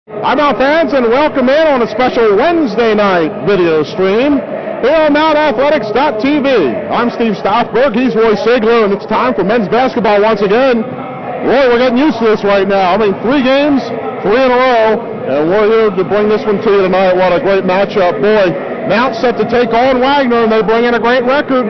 Hi, Mount fans, and welcome in on a special Wednesday night video stream here on MountAthletics.tv. I'm Steve Stoffberg, he's Roy Sigler, and it's time for men's basketball once again. Roy, we're getting used to this right now. I mean, 3 games, 3 in a row, and we're here to bring this one to you tonight. What a great matchup. Boy, Mount's set to take on Wagner, and they bring in a great record.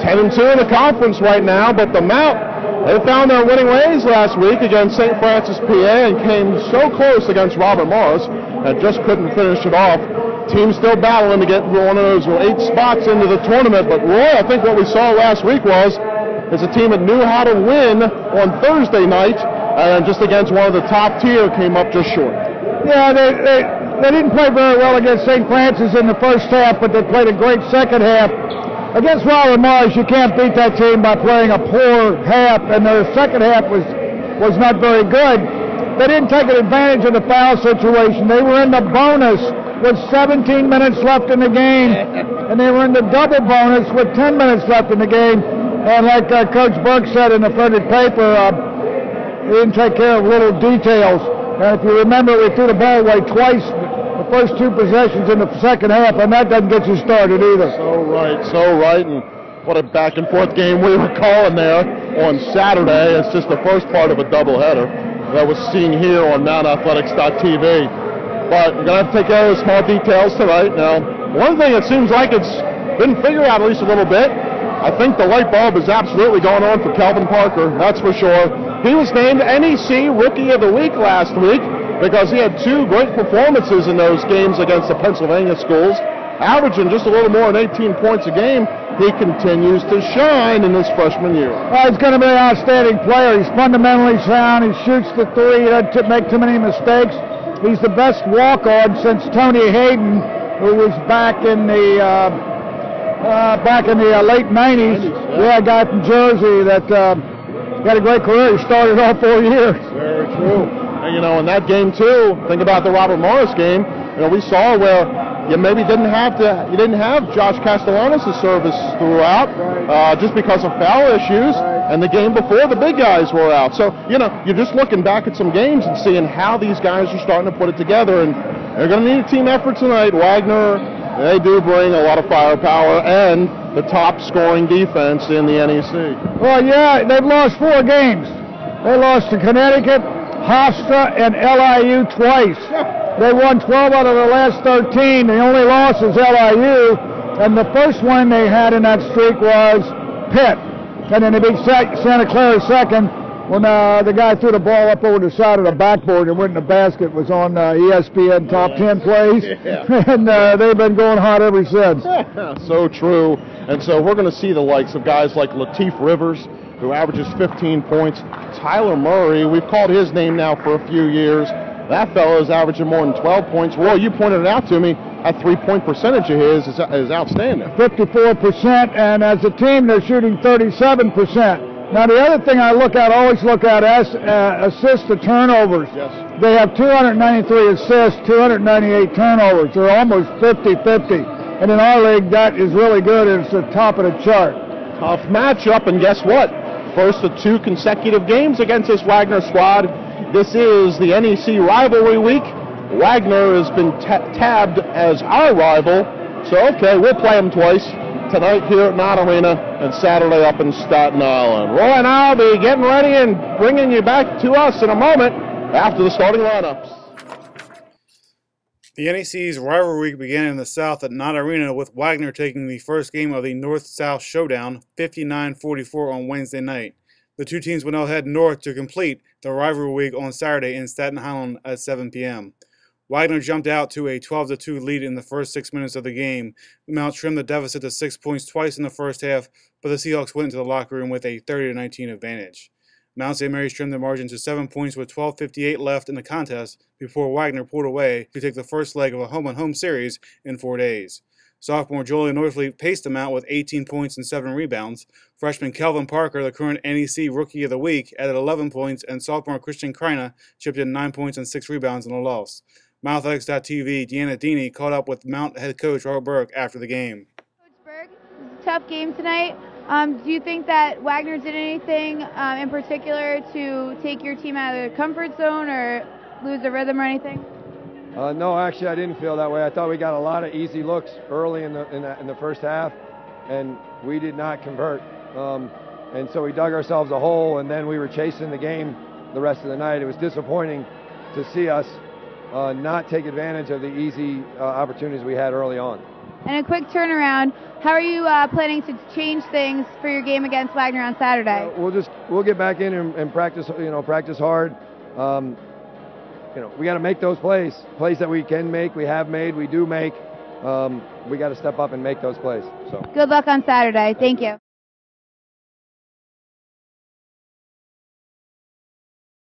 10-2 in the conference right now, but the Mount, they found their winning ways last week against St. Francis, PA, and came so close against Robert Morris and just couldn't finish it off. Team still battling to get one of those 8 spots into the tournament, but Roy, I think what we saw last week is a team that knew how to win on Thursday night, and just against one of the top tier came up just short. Yeah, they didn't play very well against St. Francis in the first half, but they played a great second half. Against Robert Morris, you can't beat that team by playing a poor half, and their second half was not very good. They didn't take advantage of the foul situation. They were in the bonus with 17 minutes left in the game, and they were in the double bonus with 10 minutes left in the game. And like Coach Burke said in the printed paper, they didn't take care of little details. And if you remember, we threw the ball away twice the first 2 possessions in the second half, and that doesn't get you started either. So right, and what a back and forth game we were calling there on Saturday. It's just the first part of a doubleheader that was seen here on MountAthletics.tv. But we're going to have to take care of the small details tonight. Now, one thing it seems like it's been figured out at least a little bit. I think the light bulb is absolutely going on for Kelvin Parker, that's for sure. He was named NEC Rookie of the Week last week because he had 2 great performances in those games against the Pennsylvania schools, averaging just a little more than 18 points a game. He continues to shine in his freshman year. Well, he's going to be an outstanding player. He's fundamentally sound. He shoots the 3. He doesn't make too many mistakes. He's the best walk-on since Tony Hayden, who was back in the late 90s. Yeah, a guy from Jersey that had a great career. He started all 4 years. Very true. And, in that game, too, think about the Robert Morris game. We saw where you maybe didn't have Josh Castellanos' service throughout just because of foul issues, and the game before the big guys were out. So, you're just looking back at some games and seeing how these guys are starting to put it together, and they're going to need a team effort tonight. Wagner, they do bring a lot of firepower and the top scoring defense in the NEC. Well, yeah, they've lost 4 games. They lost to Connecticut, Hofstra, and LIU twice. They won 12 out of the last 13. The only loss is LIU, and the first one they had in that streak was Pitt. And then they beat Santa Clara second when the guy threw the ball up over the side of the backboard and went in the basket. It was on ESPN Top 10 Plays, and they've been going hot ever since. So true. And so we're going to see the likes of guys like Lateef Rivers, who averages 15 points. Tyler Murray, we've called his name now for a few years. That fellow is averaging more than 12 points. Roy, you pointed it out to me. That 3-point percentage of his is outstanding. 54%, and as a team, they're shooting 37%. Now, the other thing I always look at is assists to turnovers. Yes. They have 293 assists, 298 turnovers. They're almost 50-50. And in our league, that is really good. It's the top of the chart. Tough matchup, and guess what? First of 2 consecutive games against this Wagner squad. This is the NEC rivalry week. Wagner has been tabbed as our rival. So, okay, we'll play them twice. Tonight here at Knott Arena and Saturday up in Staten Island. Roy and I will be getting ready and bringing you back to us in a moment after the starting lineups. The NEC's rivalry week began in the South at Knott Arena with Wagner taking the first game of the North-South Showdown, 59-44 on Wednesday night. The 2 teams will now head north to complete the rivalry week on Saturday in Staten Island at 7 p.m. Wagner jumped out to a 12-2 lead in the first 6 minutes of the game. The Mount trimmed the deficit to 6 points twice in the first half, but the Seahawks went into the locker room with a 30-19 advantage. Mount St. Mary's trimmed the margin to 7 points with 12:58 left in the contest before Wagner pulled away to take the first leg of a home-and-home series in 4 days. Sophomore Julian Norfleet paced them out with 18 points and 7 rebounds. Freshman Kelvin Parker, the current NEC Rookie of the Week, added 11 points, and sophomore Christian Kreina chipped in 9 points and 6 rebounds in the loss. MountAthletics.tv Deanna Deeney caught up with Mount head coach Robert Burke after the game. Coach Burke, it was a tough game tonight. Do you think that Wagner did anything in particular to take your team out of their comfort zone or lose the rhythm or anything? No, actually, I didn't feel that way. I thought we got a lot of easy looks early in the first half, and we did not convert. And so we dug ourselves a hole, and then we were chasing the game the rest of the night. It was disappointing to see us not take advantage of the easy opportunities we had early on. And a quick turnaround. How are you planning to change things for your game against Wagner on Saturday? We'll get back in and practice. Practice hard. We got to make those plays that we can make, we have made, we do make. We got to step up and make those plays. So good luck on Saturday. Thank you.